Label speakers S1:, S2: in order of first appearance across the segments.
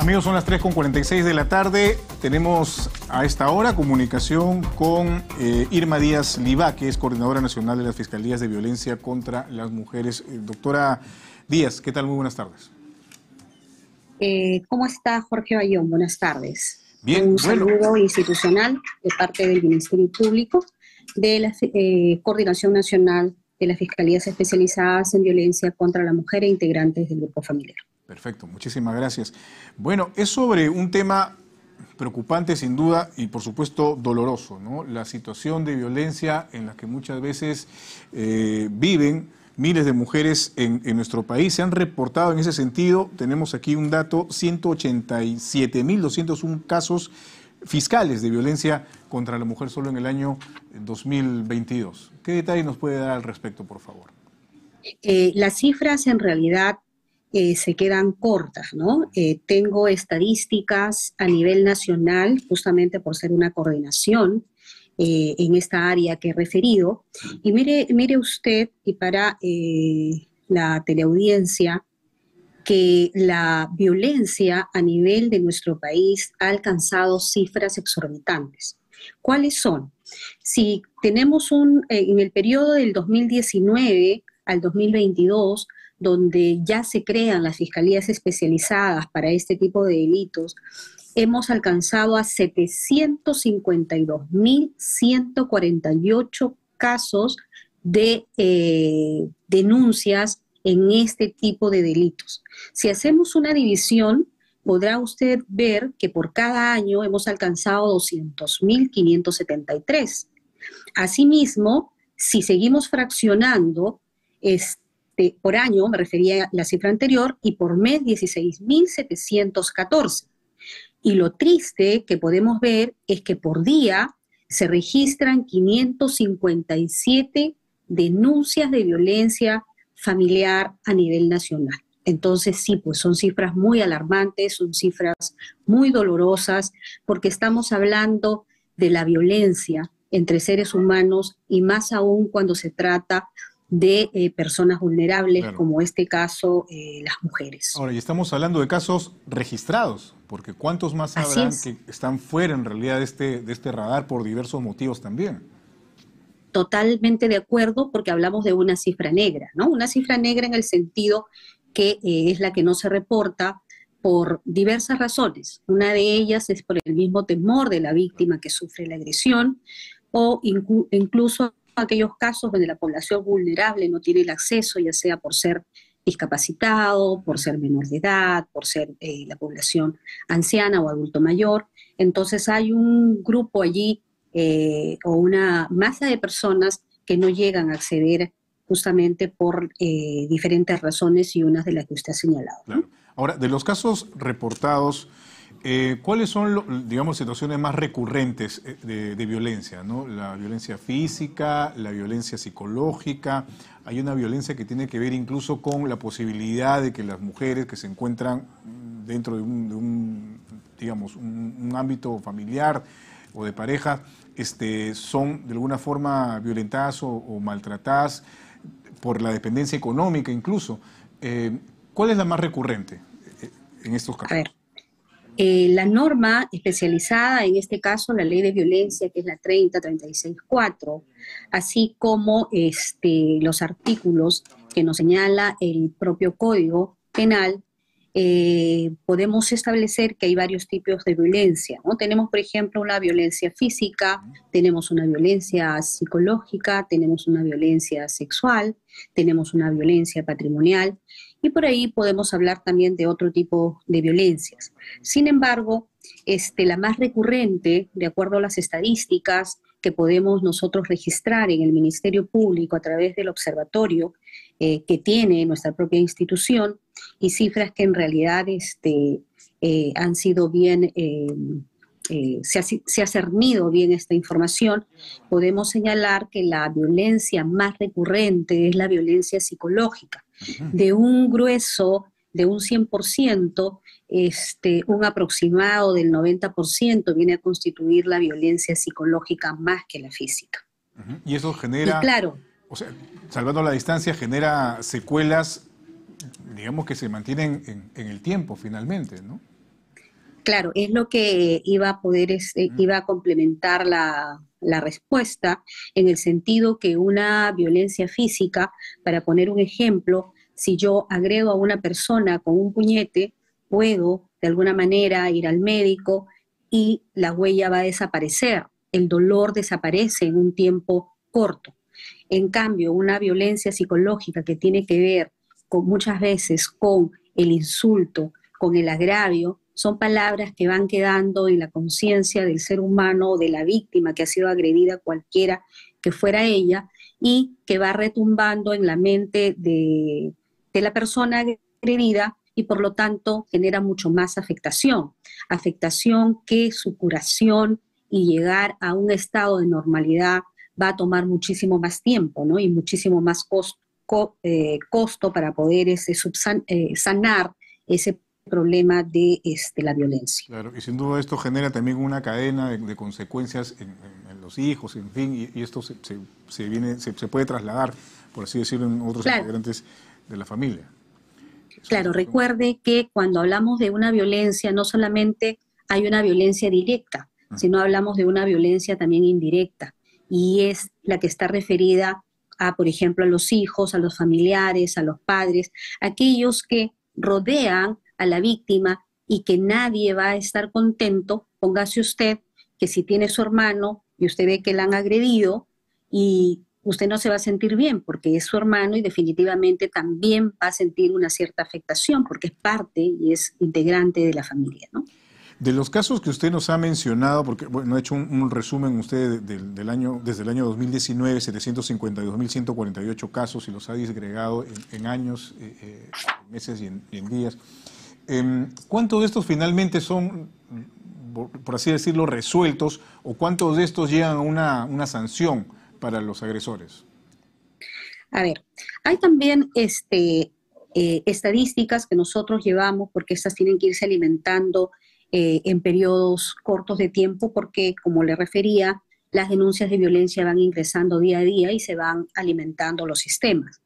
S1: Amigos, son las 3:46 de la tarde. Tenemos a esta hora comunicación con Irma Díaz Livá, que es Coordinadora Nacional de las Fiscalías de Violencia contra las Mujeres. Doctora Díaz, ¿qué tal? Muy buenas tardes.
S2: ¿Cómo está Jorge Bayón? Buenas tardes.
S1: Bien,
S2: Un saludo institucional de parte del Ministerio Público, de la Coordinación Nacional de las Fiscalías Especializadas en Violencia contra la Mujer e integrantes del grupo familiar.
S1: Perfecto, muchísimas gracias. Bueno, es sobre un tema preocupante sin duda y por supuesto doloroso, ¿no? La situación de violencia en la que muchas veces viven miles de mujeres en nuestro país. Se han reportado en ese sentido, tenemos aquí un dato, 187.201 casos fiscales de violencia contra la mujer solo en el año 2022. ¿Qué detalle nos puede dar al respecto, por favor?
S2: Las cifras en realidad se quedan cortas, ¿no? Tengo estadísticas a nivel nacional, justamente por ser una coordinación en esta área que he referido. Y mire usted, y para la teleaudiencia, que la violencia a nivel de nuestro país ha alcanzado cifras exorbitantes. ¿Cuáles son? Si tenemos en el periodo del 2019 al 2022, donde ya se crean las fiscalías especializadas para este tipo de delitos, hemos alcanzado a 752.148 casos de denuncias en este tipo de delitos. Si hacemos una división, podrá usted ver que por cada año hemos alcanzado 200.573. Asimismo, si seguimos fraccionando, por año, me refería a la cifra anterior, y por mes 16.714. Y lo triste que podemos ver es que por día se registran 557 denuncias de violencia familiar a nivel nacional. Entonces sí, pues son cifras muy alarmantes, son cifras muy dolorosas, porque estamos hablando de la violencia entre seres humanos y más aún cuando se trata de personas vulnerables, claro, como este caso, las mujeres.
S1: Ahora, y estamos hablando de casos registrados, porque ¿cuántos más habrán que están fuera en realidad de este radar por diversos motivos también?
S2: Totalmente de acuerdo, porque hablamos de una cifra negra, ¿no? Una cifra negra en el sentido que es la que no se reporta por diversas razones. Una de ellas es por el mismo temor de la víctima que sufre la agresión, o incluso aquellos casos donde la población vulnerable no tiene el acceso, ya sea por ser discapacitado, por ser menor de edad, por ser la población anciana o adulto mayor. Entonces hay un grupo allí o una masa de personas que no llegan a acceder justamente por diferentes razones y unas de las que usted ha señalado, ¿no?
S1: Claro. Ahora, de los casos reportados, ¿cuáles son, digamos, situaciones más recurrentes de violencia, ¿no? La violencia física, la violencia psicológica. Hay una violencia que tiene que ver incluso con la posibilidad de que las mujeres que se encuentran dentro de un ámbito familiar o de pareja, son de alguna forma violentadas o maltratadas por la dependencia económica incluso. ¿Cuál es la más recurrente en estos casos?
S2: A ver, la norma especializada, en este caso la ley de violencia, que es la 3036-4, así como los artículos que nos señala el propio Código Penal, podemos establecer que hay varios tipos de violencia, ¿no? Tenemos, por ejemplo, una violencia física, tenemos una violencia psicológica, tenemos una violencia sexual, tenemos una violencia patrimonial, y por ahí podemos hablar también de otro tipo de violencias. Sin embargo, la más recurrente, de acuerdo a las estadísticas que podemos nosotros registrar en el Ministerio Público a través del observatorio que tiene nuestra propia institución, y cifras que en realidad han sido bien, se ha cernido bien esta información, podemos señalar que la violencia más recurrente es la violencia psicológica. De un grueso, de un 100%, un aproximado del 90% viene a constituir la violencia psicológica más que la física.
S1: Y eso genera,
S2: y claro,
S1: o sea, salvando la distancia, genera secuelas, digamos, que se mantienen en el tiempo finalmente, ¿no?
S2: Claro, es lo que iba a poder,
S1: Mm.
S2: iba a complementar la respuesta en el sentido que una violencia física, para poner un ejemplo, si yo agredo a una persona con un puñete, puedo de alguna manera ir al médico y la huella va a desaparecer, el dolor desaparece en un tiempo corto. En cambio, una violencia psicológica que tiene que ver con, muchas veces con el insulto, con el agravio, son palabras que van quedando en la conciencia del ser humano o de la víctima que ha sido agredida, cualquiera que fuera ella, y que va retumbando en la mente de la persona agredida y por lo tanto genera mucho más afectación, afectación que su curación y llegar a un estado de normalidad va a tomar muchísimo más tiempo, ¿no? Y muchísimo más costo para poder sanar ese problema de la violencia.
S1: Claro, y sin duda esto genera también una cadena de consecuencias en los hijos, en fin, y esto se puede trasladar, por así decirlo, en otros
S2: Claro,
S1: integrantes de la familia.
S2: claro, recuerde que cuando hablamos de una violencia, no solamente hay una violencia directa, sino hablamos de una violencia también indirecta, y es la que está referida a, por ejemplo, a los hijos, a los familiares, a los padres, aquellos que rodean a la víctima y que nadie va a estar contento. Póngase usted que si tiene su hermano y usted ve que la han agredido y usted no se va a sentir bien porque es su hermano y definitivamente también va a sentir una cierta afectación porque es parte y es integrante de la familia, ¿no?
S1: De los casos que usted nos ha mencionado, porque bueno, ha hecho un resumen usted del año, desde el año 2019, 752.148 casos y los ha disgregado en años, meses y en días. ¿Cuántos de estos finalmente son, por así decirlo, resueltos o cuántos de estos llegan a una sanción para los agresores?
S2: A ver, hay también estadísticas que nosotros llevamos porque estas tienen que irse alimentando en periodos cortos de tiempo porque, como le refería, las denuncias de violencia van ingresando día a día y se van alimentando los sistemas.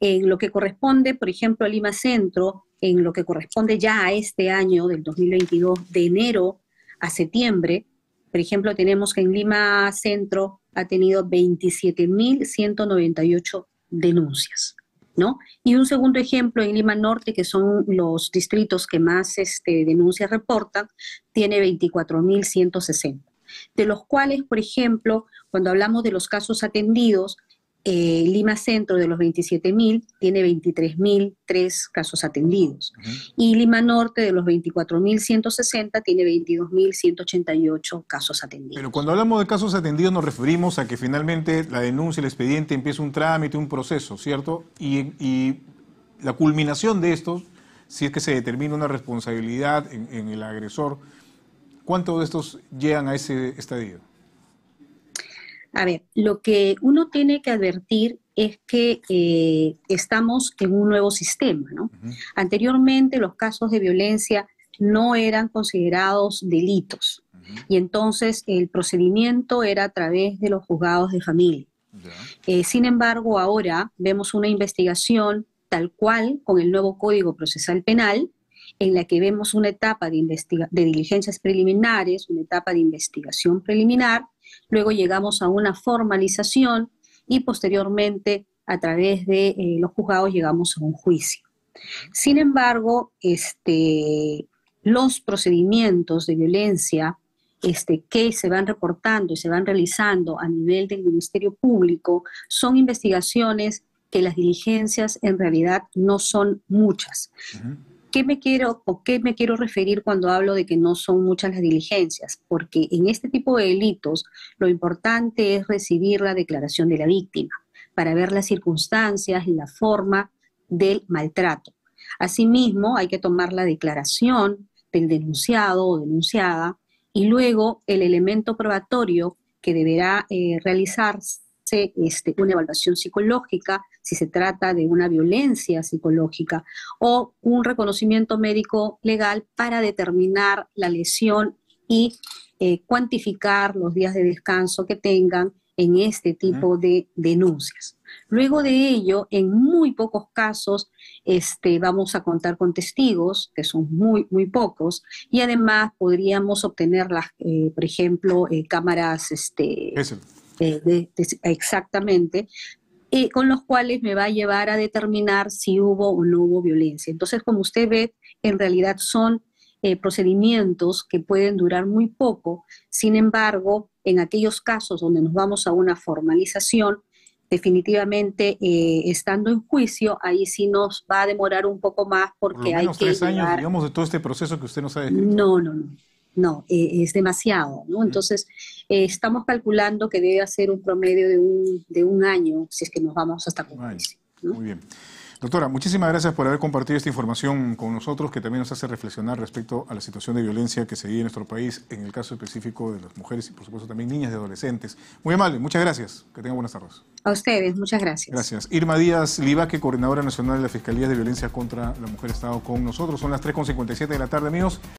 S2: En lo que corresponde, por ejemplo, a Lima Centro, en lo que corresponde ya a este año del 2022, de enero a septiembre, por ejemplo, tenemos que en Lima Centro ha tenido 27.198 denuncias, ¿no? Y un segundo ejemplo en Lima Norte, que son los distritos que más denuncias reportan, tiene 24.160, de los cuales, por ejemplo, cuando hablamos de los casos atendidos, Lima Centro de los 27.000 tiene 23.003 casos atendidos.
S1: Uh -huh.
S2: Y Lima Norte de los 24.160 tiene 22.188 casos
S1: Pero
S2: atendidos.
S1: cuando hablamos de casos atendidos nos referimos a que finalmente la denuncia, el expediente empieza un trámite, un proceso, ¿cierto? Y la culminación de estos, si es que se determina una responsabilidad en el agresor, ¿cuántos de estos llegan a ese estadio?
S2: A ver, lo que uno tiene que advertir es que estamos en un nuevo sistema, ¿no?
S1: Uh -huh.
S2: Anteriormente los casos de violencia no eran considerados delitos
S1: Uh -huh.
S2: y entonces el procedimiento era a través de los juzgados de familia. Sin embargo, ahora vemos una investigación tal cual con el nuevo Código Procesal Penal, en la que vemos una etapa de diligencias preliminares, una etapa de investigación preliminar, luego llegamos a una formalización y posteriormente a través de los juzgados llegamos a un juicio. Sin embargo, los procedimientos de violencia que se van reportando y se van realizando a nivel del Ministerio Público son investigaciones que las diligencias en realidad no son muchas.
S1: Uh-huh.
S2: ¿Qué me quiero referir cuando hablo de que no son muchas las diligencias? Porque en este tipo de delitos lo importante es recibir la declaración de la víctima para ver las circunstancias y la forma del maltrato. Asimismo, hay que tomar la declaración del denunciado o denunciada y luego el elemento probatorio que deberá realizarse, una evaluación psicológica, si se trata de una violencia psicológica, o un reconocimiento médico legal para determinar la lesión y cuantificar los días de descanso que tengan en este tipo de denuncias. Luego de ello, en muy pocos casos, vamos a contar con testigos, que son muy, muy pocos, y además podríamos obtener, por ejemplo, cámaras exactamente, con los cuales me va a llevar a determinar si hubo o no hubo violencia. Entonces, como usted ve, en realidad son procedimientos que pueden durar muy poco. Sin embargo, en aquellos casos donde nos vamos a una formalización, definitivamente estando en juicio, ahí sí nos va a demorar un poco más
S1: Por lo
S2: porque hay
S1: menos
S2: que
S1: 3 años,
S2: llegar...
S1: digamos, de todo este proceso que usted nos ha descrito.
S2: No, es demasiado, ¿no? Entonces, estamos calculando que debe ser un promedio de un año, si es que nos vamos hasta con juicio, ¿no?
S1: Muy bien. Doctora, muchísimas gracias por haber compartido esta información con nosotros, que también nos hace reflexionar respecto a la situación de violencia que se vive en nuestro país, en el caso específico de las mujeres y, por supuesto, también niñas y adolescentes. Muy amable, muchas gracias. Que tengan buenas tardes.
S2: A ustedes, muchas gracias.
S1: Gracias. Irma Díaz Libaque, coordinadora nacional de la Fiscalía de Violencia contra la Mujer, ha estado con nosotros. Son las 3:57 de la tarde, amigos.